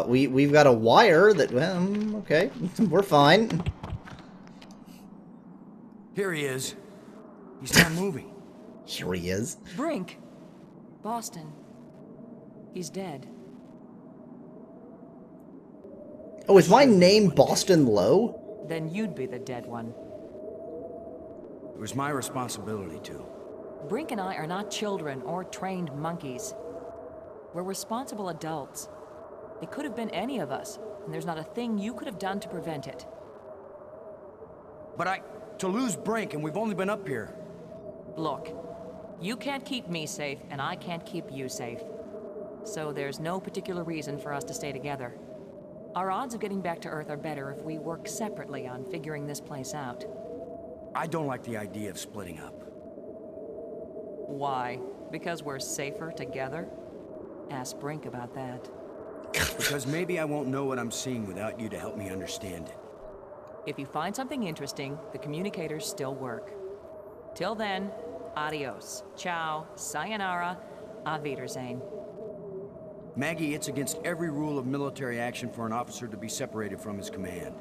We've got a wire that... okay. We're fine. Here he is. He's not moving. Here he is. Brink. Boston. He's dead. Oh, is my name Boston Lowe? Then you'd be the dead one. It was my responsibility to. Brink and I are not children or trained monkeys. We're responsible adults. It could have been any of us, and there's not a thing you could have done to prevent it. But to lose Brink, and we've only been up here. Look, you can't keep me safe, and I can't keep you safe. So there's no particular reason for us to stay together. Our odds of getting back to Earth are better if we work separately on figuring this place out. I don't like the idea of splitting up. Why? Because we're safer together? Ask Brink about that. Because maybe I won't know what I'm seeing without you to help me understand it. If you find something interesting, the communicators still work. Till then, adios, ciao, sayonara, auf Wiedersehen. Maggie, it's against every rule of military action for an officer to be separated from his command.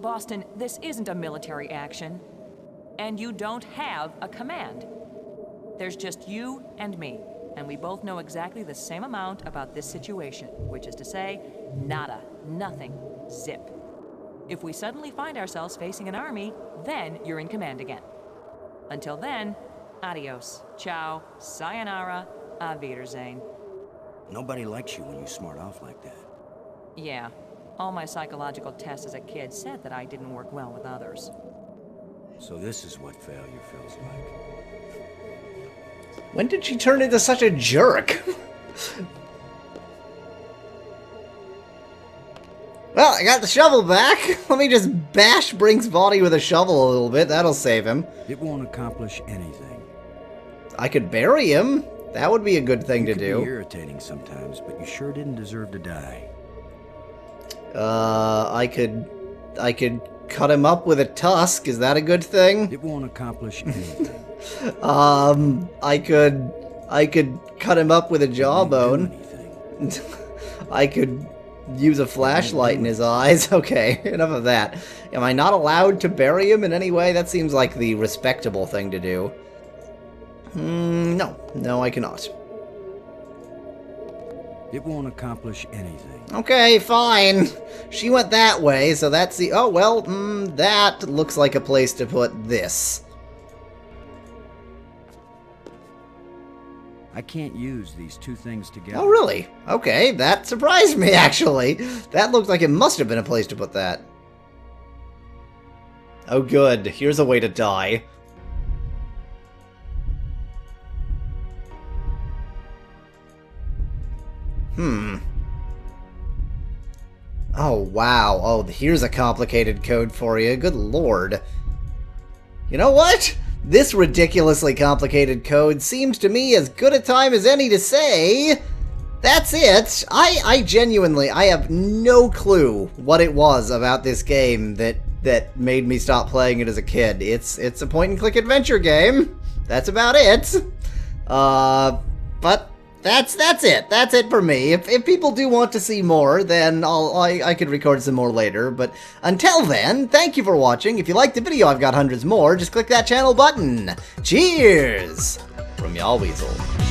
Boston, this isn't a military action. And you don't have a command. There's just you and me. And we both know exactly the same amount about this situation, which is to say, nada, nothing, zip. If we suddenly find ourselves facing an army, then you're in command again. Until then, adios, ciao, sayonara, auf Wiedersehen. Nobody likes you when you smart off like that. Yeah, all my psychological tests as a kid said that I didn't work well with others. So this is what failure feels like. When did she turn into such a jerk? Well, I got the shovel back. Let me just bash Brink's body with a shovel a little bit. That'll save him. It won't accomplish anything. I could bury him. That would be a good thing to It do. could be irritating sometimes, but you sure didn't deserve to die. I could cut him up with a tusk. Is that a good thing? It won't accomplish anything. I could cut him up with a jawbone. I could use a flashlight in his eyes. Okay, enough of that. Am I not allowed to bury him in any way? That seems like the respectable thing to do. No, I cannot. It won't accomplish anything. Okay, fine. She went that way, so that's the... Oh, well, that looks like a place to put this. I can't use these two things together. Oh, really? Okay, that surprised me, actually. That looked like it must have been a place to put that. Oh, good. Here's a way to die. Oh, wow. Oh, here's a complicated code for you. Good lord. You know what? This ridiculously complicated code seems to me as good a time as any to say, that's it. I genuinely, I have no clue what it was about this game that made me stop playing it as a kid. It's a point-and-click adventure game. That's about it. But that's it. That's it for me. If people do want to see more, then I could record some more later. But until then, thank you for watching. If you liked the video, I've got hundreds more. Just click that channel button. Cheers! From Yahweasel.